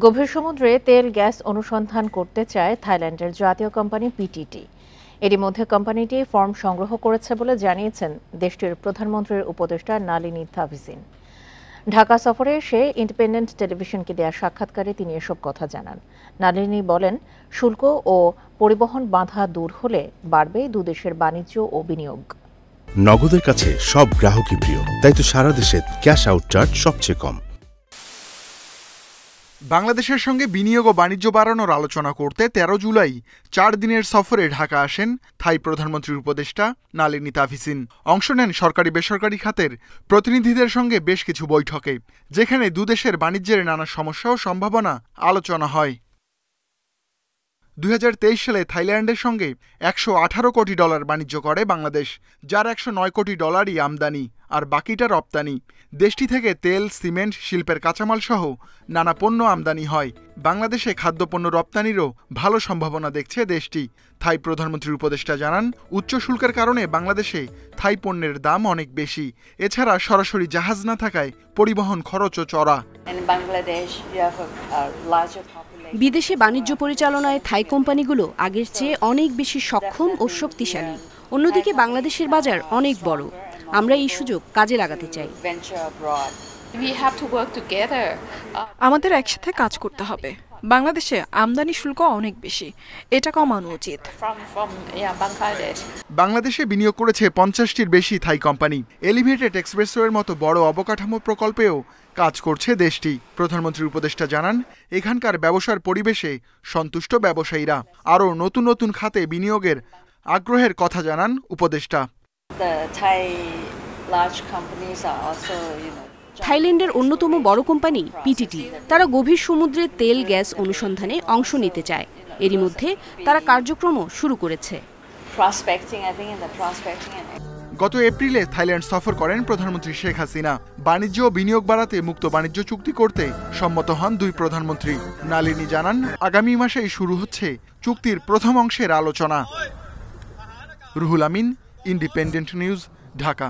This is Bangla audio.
গভীর সমুদ্রে তেল গ্যাস অনুসন্ধান করতে চায় থাইল্যান্ডের জাতীয় কোম্পানি পিটিটি। এরই মধ্যে কোম্পানিটি ফর্ম সংগ্রহ করেছে বলে জানিয়েছেন দেশটির প্রধানমন্ত্রীর উপদেষ্টা নালিনী থাভিসিন। ঢাকা সফরে এসে ইন্ডিপেন্ডেন্ট টেলিভিশনকে দেওয়া সাক্ষাৎকারে তিনি এসব কথা জানান। নালিনী বলেন, শুল্ক ও পরিবহন বাধা দূর হলে বাড়বে দুদেশের বাণিজ্য ও বিনিয়োগ। নগদের কাছে সব গ্রাহকই প্রিয়, তাই তো সারা দেশে ক্যাশ আউট চার্জ সবচেয়ে কম। বাংলাদেশের সঙ্গে বিনিয়োগ ও বাণিজ্য বাড়ানোর আলোচনা করতে 13 জুলাই 4 দিনের সফরে ঢাকা আসেন থাই প্রধানমন্ত্রীর উপদেষ্টা নালিনী থাভিসিন। অংশ নেন সরকারি বেসরকারি খাতের প্রতিনিধিদের সঙ্গে বেশ কিছু বৈঠকে, যেখানে দুদেশের বাণিজ্যের নানা সমস্যা ও সম্ভাবনা আলোচনা হয়। 2023 সালে থাইল্যান্ডের সঙ্গে $118 কোটি বাণিজ্য করে বাংলাদেশ, যার $109 কোটি আমদানি আর বাকিটা রপ্তানি। দেশটি থেকে তেল, সিমেন্ট, শিল্পের কাঁচামাল সহ নানা পণ্য আমদানি হয়। বাংলাদেশে খাদ্যপণ্য রপ্তানিরও ভালো সম্ভাবনা দেখছে দেশটি। থাই প্রধানমন্ত্রীর উপদেষ্টা জানান, উচ্চ শুল্কের কারণে বাংলাদেশে থাই পণ্যের দাম অনেক বেশি। এছাড়া সরাসরি জাহাজ না থাকায় পরিবহন খরচও চড়া। বিদেশে বাণিজ্য পরিচালনায় থাই কোম্পানিগুলো আগের চেয়ে অনেক বেশি সক্ষম ও শক্তিশালী। অন্যদিকে বাংলাদেশের বাজার অনেক বড়। আমরা এই সুযোগ কাজে লাগাতে চাই। আমাদের একসাথে কাজ করতে হবে। বাংলাদেশে আমদানি শুল্ক অনেক বেশি, এটা কমানো উচিত। বাংলাদেশে বিনিয়োগ করেছে 50টির বেশি থাই কোম্পানি। এলিভেটেড এক্সপ্রেসওয়ের মতো বড় অবকাঠামো প্রকল্পেও কাজ করছে দেশটি। প্রধানমন্ত্রীর উপদেষ্টা জানান, এখানকার ব্যবসার পরিবেশে সন্তুষ্ট ব্যবসায়ীরা। আরও নতুন নতুন খাতে বিনিয়োগের আগ্রহের কথা জানান উপদেষ্টা। থাইল্যান্ডের অন্যতম বড় কোম্পানি পিটিটি, তারা গভীর সমুদ্রে তেল গ্যাস অনুসন্ধানে অংশ নিতে চায়। এরই মধ্যে তারা কার্যক্রমও শুরু করেছে। গত এপ্রিলে থাইল্যান্ড সফর করেন প্রধানমন্ত্রী শেখ হাসিনা। বাণিজ্য ও বিনিয়োগ বাড়াতে মুক্ত বাণিজ্য চুক্তি করতে সম্মত হন দুই প্রধানমন্ত্রী। নালিনী জানান, আগামী মাসেই শুরু হচ্ছে চুক্তির প্রথম অংশের আলোচনা। Ruhul Amin, independent news, Dhaka.